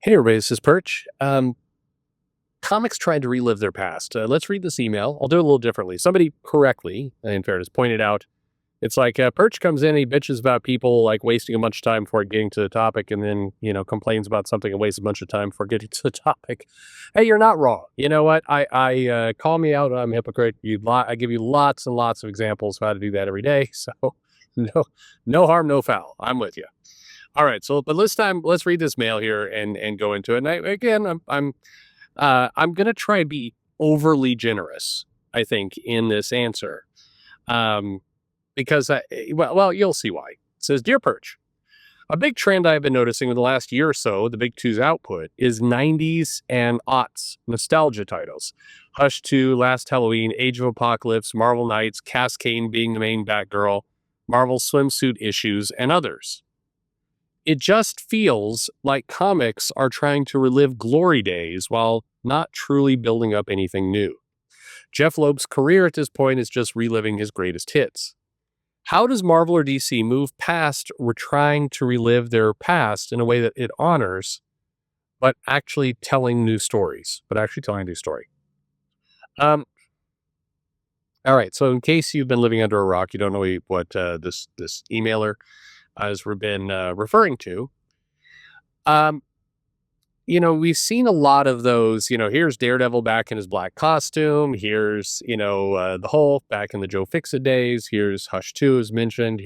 Hey everybody, this is Perch. Comics trying to relive their past. Let's read this email. I'll do it a little differently. Somebody correctly, in fairness, pointed out it's like Perch comes in, he bitches about people like wasting a bunch of time before getting to the topic, and then complains about something and wastes a bunch of time before getting to the topic. Hey, you're not wrong. You know what? I call me out. I'm a hypocrite. I give you lots and lots of examples of how to do that every day. So no, no harm, no foul. I'm with you. All right, so but this time let's read this mail here and go into it. And again, I'm gonna try to be overly generous. I think in this answer, um, because well, you'll see why. It says, "Dear Perch, a big trend I've been noticing in the last year or so, the Big Two's output is '90s and aughts nostalgia titles. Hush 2, Last Halloween, Age of Apocalypse, Marvel Knights, Cascade being the main Batgirl, Marvel swimsuit issues, and others." It just feels like comics are trying to relive glory days while not truly building up anything new. Jeff Loeb's career at this point is just reliving his greatest hits. How does Marvel or DC move past trying to relive their past in a way that it honors, but actually telling new stories? Um, all right. So, in case you've been living under a rock, you don't know what this emailer has been referring to. Um, we've seen a lot of those. Here's Daredevil back in his black costume. Here's, the Hulk back in the Joe Fixit days. Here's Hush 2 as mentioned.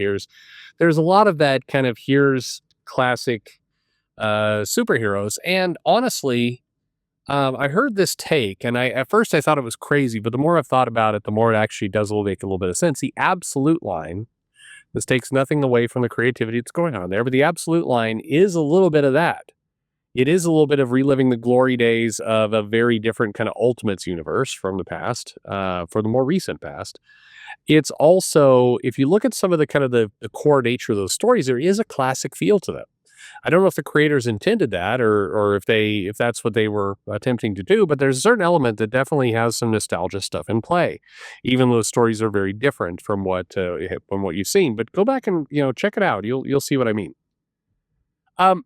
There's a lot of that kind of here's classic superheroes. And honestly, I heard this take, and at first I thought it was crazy, but the more I've thought about it, the more it actually does make a little bit of sense. The absolute line, this takes nothing away from the creativity that's going on there, but the absolute line is a little bit of that. It is a little bit of reliving the glory days of a very different kind of Ultimates universe from the past, for the more recent past. It's also, if you look at some of the kind of the core nature of those stories, there is a classic feel to them. I don't know if the creators intended that or if that's what they were attempting to do, but there's a certain element that definitely has some nostalgia stuff in play, even though the stories are very different from what you've seen. But go back and check it out. You'll see what I mean. Um,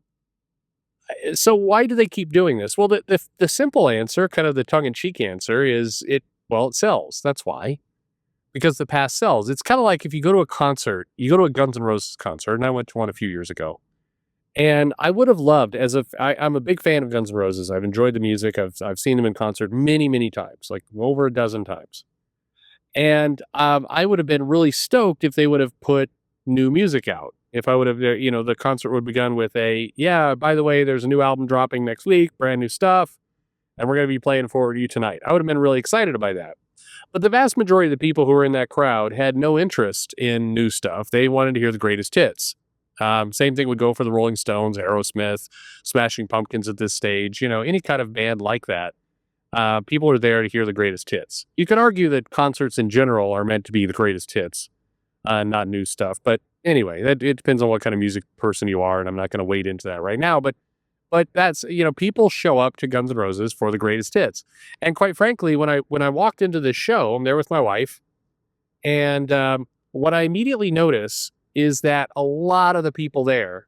so why do they keep doing this? Well, the simple answer, kind of the tongue in cheek answer, is it sells. That's why. Because the past sells. It's kind of like if you go to a concert, you go to a Guns N' Roses concert, and I went to one a few years ago. And I would have loved, I'm a big fan of Guns N' Roses. I've enjoyed the music. I've seen them in concert many, many times, like over a dozen times. And I would have been really stoked if they would have put new music out. If I would have, the concert would have begun with yeah, by the way, there's a new album dropping next week, brand new stuff, and we're going to be playing for you tonight. I would have been really excited by that. But the vast majority of the people who were in that crowd had no interest in new stuff. They wanted to hear the greatest hits. Same thing would go for the Rolling Stones, Aerosmith, Smashing Pumpkins at this stage, any kind of band like that. People are there to hear the greatest hits. You could argue that concerts in general are meant to be the greatest hits, not new stuff. But anyway, it depends on what kind of music person you are, and I'm not going to wade into that right now. But that's people show up to Guns N' Roses for the greatest hits. And quite frankly, when I walked into this show, I'm there with my wife, and what I immediately notice is that a lot of the people there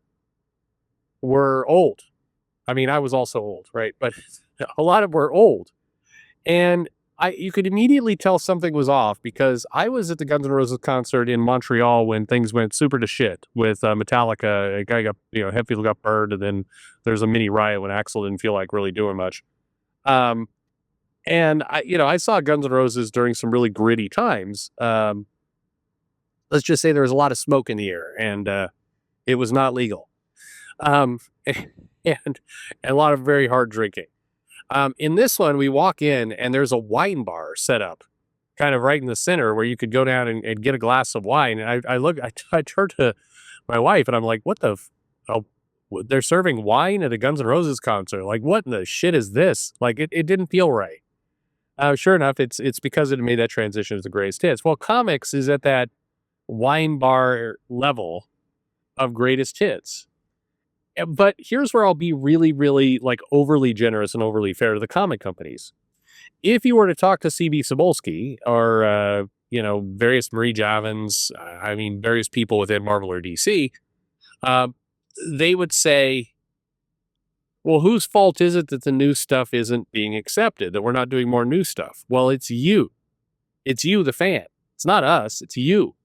were old. I mean, I was also old, right? But a lot of them were old. And you could immediately tell something was off because I was at the Guns N' Roses concert in Montreal when things went super to shit with Metallica. A guy got, Hetfield got burned, and then there's a mini riot when Axl didn't feel like really doing much. And I saw Guns N' Roses during some really gritty times. Let's just say there was a lot of smoke in the air, and it was not legal. And a lot of very hard drinking. In this one, we walk in and there's a wine bar set up kind of right in the center where you could go down and get a glass of wine. And I turned to my wife and I'm like, they're serving wine at a Guns N' Roses concert. Like, what in the shit is this? Like, it didn't feel right. Sure enough, it's because it made that transition to the greatest hits. Well, comics is at that wine bar level of greatest hits. But here's where I'll be really, really like overly generous and overly fair to the comic companies. If you were to talk to CB Cebulski or, various Marie Javins, various people within Marvel or DC, they would say, Well, whose fault is it that the new stuff isn't being accepted, that we're not doing more new stuff? Well, it's you. It's you, the fan. It's not us, it's you.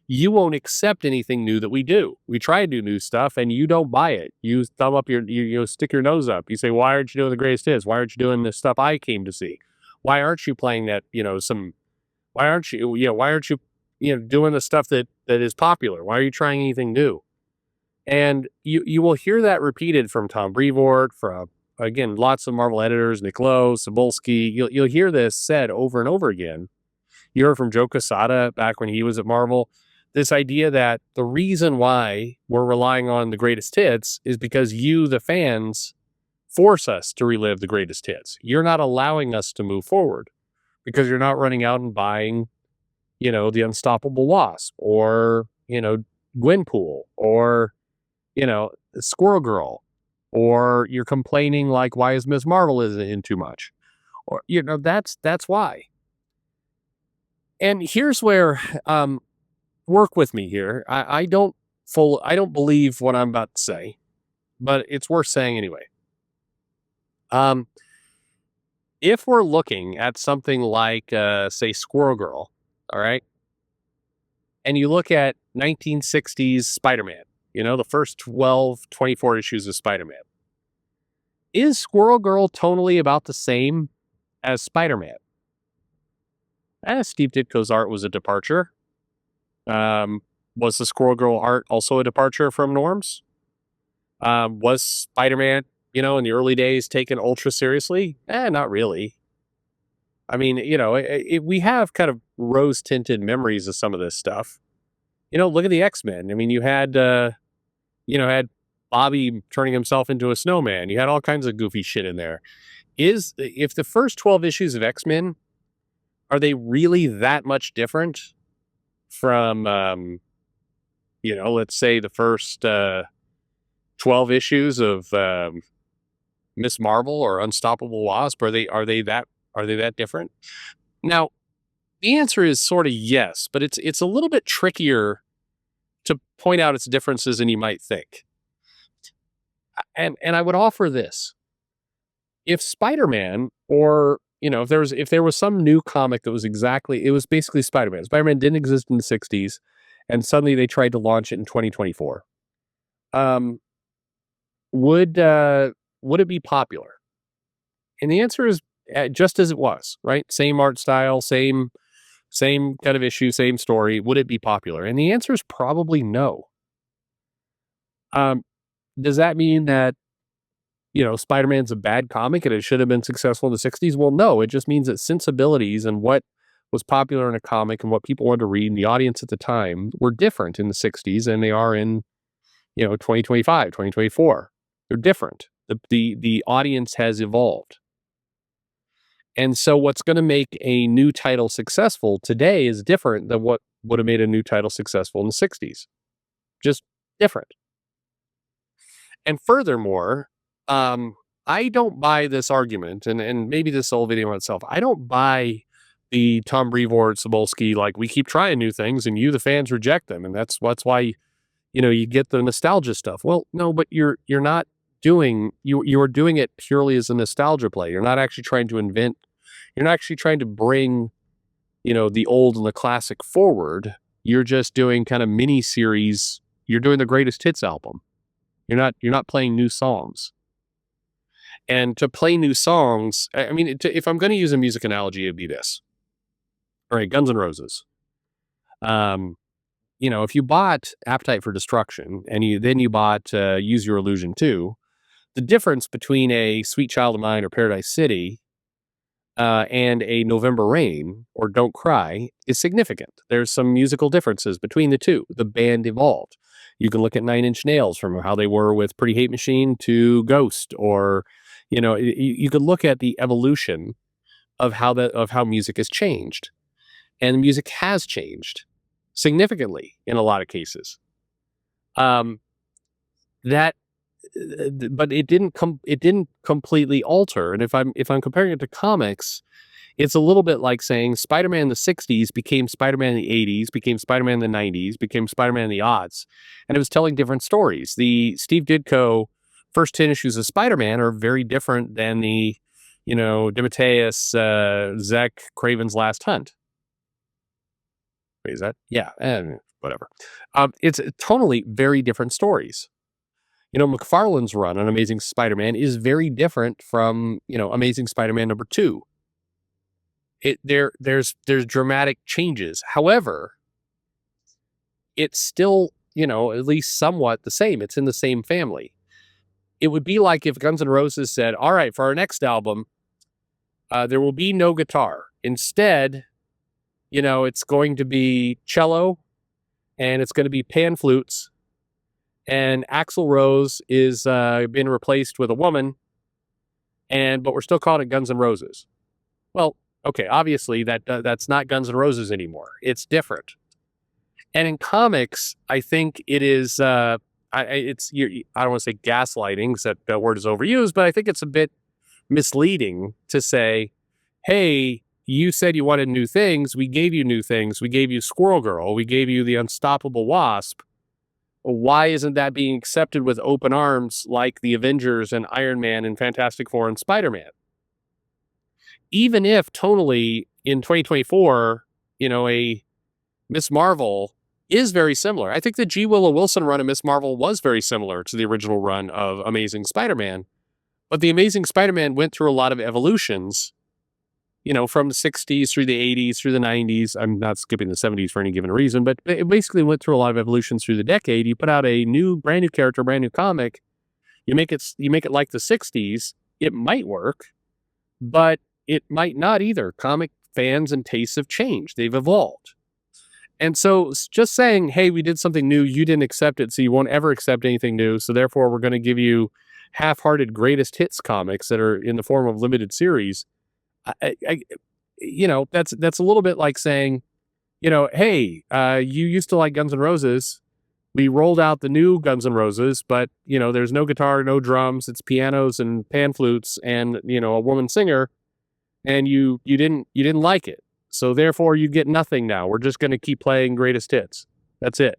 You won't accept anything new that we do. We try to do new stuff and you don't buy it. You thumb up you stick your nose up. You say, why aren't you doing the greatest hits? Why aren't you doing the stuff I came to see? Why aren't you playing that, why aren't you, doing the stuff that is popular? Why are you trying anything new? And you will hear that repeated from Tom Brevoort, from again, lots of Marvel editors, Nick Lowe, Cebulski. You'll hear this said over and over again. You heard from Joe Quesada back when he was at Marvel. This idea that the reason why we're relying on the greatest hits is because you, the fans, force us to relive the greatest hits. You're not allowing us to move forward because you're not running out and buying, the Unstoppable Wasp or, Gwenpool or, Squirrel Girl, or you're complaining like, why is Miss Marvel isn't in too much? Or, that's why. And here's where, work with me here. I don't believe what I'm about to say, but it's worth saying anyway. If we're looking at something like, say, Squirrel Girl, all right, and you look at 1960s Spider-Man, the first 12, 24 issues of Spider-Man, is Squirrel Girl tonally about the same as Spider-Man? Steve Ditko's art was a departure. Was the Squirrel Girl art also a departure from norms? Was Spider-Man, in the early days taken ultra seriously? Not really. I mean, we have kind of rose-tinted memories of some of this stuff. Look at the X-Men. I mean, you had Bobby turning himself into a snowman. You had all kinds of goofy shit in there. If the first 12 issues of X-Men, are they really that much different from, let's say the first 12 issues of Miss Marvel or Unstoppable Wasp? Are they that different? Now, the answer is sort of yes, but it's a little bit trickier to point out its differences than you might think. And I would offer this. If Spider-Man, or if there was some new comic that it was basically Spider-Man. Spider-Man didn't exist in the 60s, and suddenly they tried to launch it in 2024. Would it be popular? And the answer is just as it was, right? Same art style, same kind of issue, same story. Would it be popular? And the answer is probably no. Does that mean that, Spider-Man's a bad comic and it should have been successful in the 60s? Well, no, it just means that sensibilities and what was popular in a comic and what people wanted to read and the audience at the time were different in the 60s than they are in, 2025, 2024. They're different. The audience has evolved. And so what's going to make a new title successful today is different than what would have made a new title successful in the 60s. Just different. And furthermore, I don't buy this argument, and maybe this whole video in itself, I don't buy the Tom Brevoort, Cebulski, like, we keep trying new things and you, the fans, reject them. And that's why, you get the nostalgia stuff. Well, no, but you're not doing, you're doing it purely as a nostalgia play. You're not actually trying to invent, you're not actually trying to bring, the old and the classic forward. You're just doing kind of mini series. You're doing the greatest hits album. You're not playing new songs. And to play new songs, I mean, if I'm going to use a music analogy, it'd be this. All right, Guns N' Roses. If you bought Appetite for Destruction and you bought Use Your Illusion 2, the difference between a Sweet Child of Mine or Paradise City and a November Rain or Don't Cry is significant. There's some musical differences between the two. The band evolved. You can look at Nine Inch Nails from how they were with Pretty Hate Machine to Ghost, or you could look at the evolution of how music has changed, and music has changed significantly in a lot of cases. But it didn't completely alter. And if I'm comparing it to comics, it's a little bit like saying Spider-Man in the 60s became Spider-Man in the 80s, became Spider-Man in the 90s, became Spider-Man in the aughts, and it was telling different stories. The Steve Ditko first 10 issues of Spider-Man are very different than the, DeMatteis, Zek, Craven's Last Hunt. Wait, is that? Yeah, and whatever. It's totally very different stories. McFarlane's run on Amazing Spider-Man is very different from, Amazing Spider-Man #2. There's dramatic changes. However, it's still, at least somewhat the same. It's in the same family. It would be like if Guns N' Roses said, all right, for our next album, there will be no guitar. Instead, it's going to be cello and it's going to be pan flutes. And Axl Rose is being replaced with a woman, but we're still calling it Guns N' Roses. Well, okay, obviously that's not Guns N' Roses anymore. It's different. And in comics, I think it is. I don't want to say gaslighting, because that word is overused, but I think it's a bit misleading to say, "Hey, you said you wanted new things. We gave you new things. We gave you Squirrel Girl. We gave you the Unstoppable Wasp. Why isn't that being accepted with open arms like the Avengers and Iron Man and Fantastic Four and Spider-Man?" Even if tonally in 2024, a Miss Marvel is very similar. I think the G. Willow Wilson run of Miss Marvel was very similar to the original run of Amazing Spider-Man. But the Amazing Spider-Man went through a lot of evolutions, from the 60s through the 80s through the 90s. I'm not skipping the 70s for any given reason, but it basically went through a lot of evolutions through the decade. You put out a brand new character, brand new comic, you make it like the 60s, it might work, but it might not either. Comic fans and tastes have changed. They've evolved. And so just saying, hey, we did something new, you didn't accept it, so you won't ever accept anything new, so therefore we're going to give you half-hearted greatest hits comics that are in the form of limited series, that's a little bit like saying, hey, you used to like Guns N' Roses. We rolled out the new Guns N' Roses, but, there's no guitar, no drums, it's pianos and pan flutes and, a woman singer, and you didn't like it. So therefore you get nothing now. We're just going to keep playing greatest hits. That's it.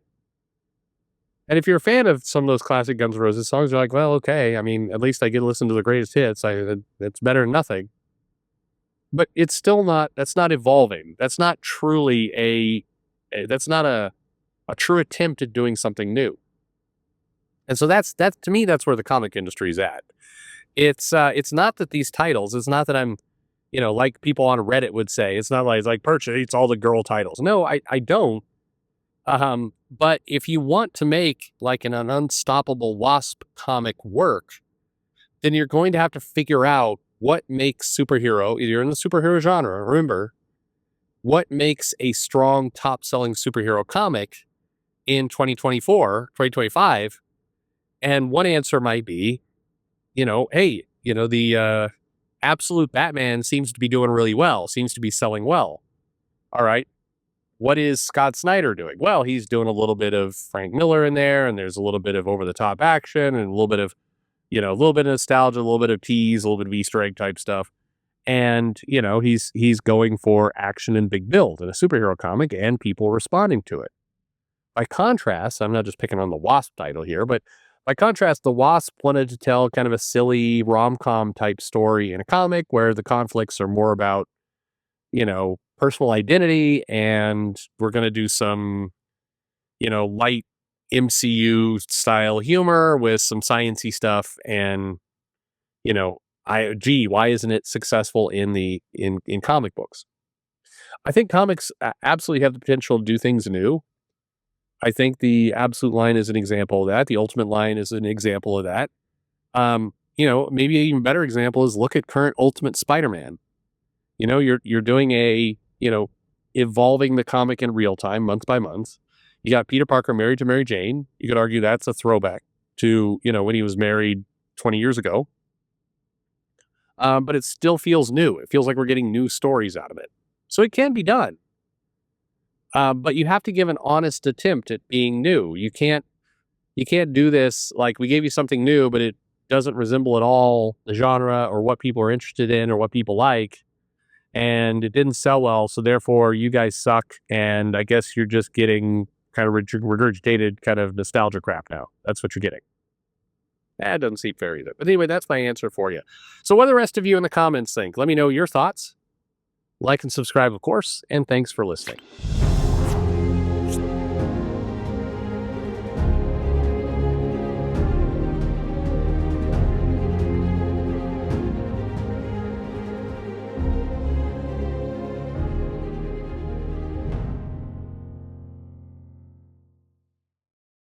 And if you're a fan of some of those classic Guns N' Roses songs, you're like, well, okay. I mean, at least I get to listen to the greatest hits. It's better than nothing. But it's still not, that's not evolving. That's not truly that's not a true attempt at doing something new. And so that's to me, that's where the comic industry is at. It's not that these titles, it's not that I'm, like people on Reddit would say, it's not like Perch eats all the girl titles. No, I don't. But if you want to make like an Unstoppable Wasp comic work, then you're going to have to figure out what makes superhero, you're in the superhero genre, remember, what makes a strong top-selling superhero comic in 2024, 2025? And one answer might be, hey, the Absolute Batman seems to be doing really well, seems to be selling well. All right. What is Scott Snyder doing? Well, he's doing a little bit of Frank Miller in there, and there's a little bit of over-the-top action and a little bit of, a little bit of nostalgia, a little bit of tease, a little bit of Easter egg type stuff. And, he's going for action and big build in a superhero comic and people responding to it. By contrast, I'm not just picking on the Wasp title here, but by contrast, the Wasp wanted to tell kind of a silly rom-com type story in a comic where the conflicts are more about, personal identity, and we're going to do some, light MCU style humor with some sciencey stuff. And, why isn't it successful in comic books? I think comics absolutely have the potential to do things new. I think the Absolute line is an example of that. The Ultimate line is an example of that. Maybe an even better example is look at current Ultimate Spider-Man. You're doing evolving the comic in real time, month by month. You got Peter Parker married to Mary Jane. You could argue that's a throwback to, when he was married 20 years ago. But it still feels new. It feels like we're getting new stories out of it. So it can be done. But you have to give an honest attempt at being new. You can't do this like we gave you something new, but it doesn't resemble at all the genre or what people are interested in or what people like. And it didn't sell well, so therefore you guys suck. And I guess you're just getting kind of regurgitated kind of nostalgia crap now. That's what you're getting. That doesn't seem fair either. But anyway, that's my answer for you. So, what do the rest of you in the comments think? Let me know your thoughts. Like and subscribe, of course, and thanks for listening.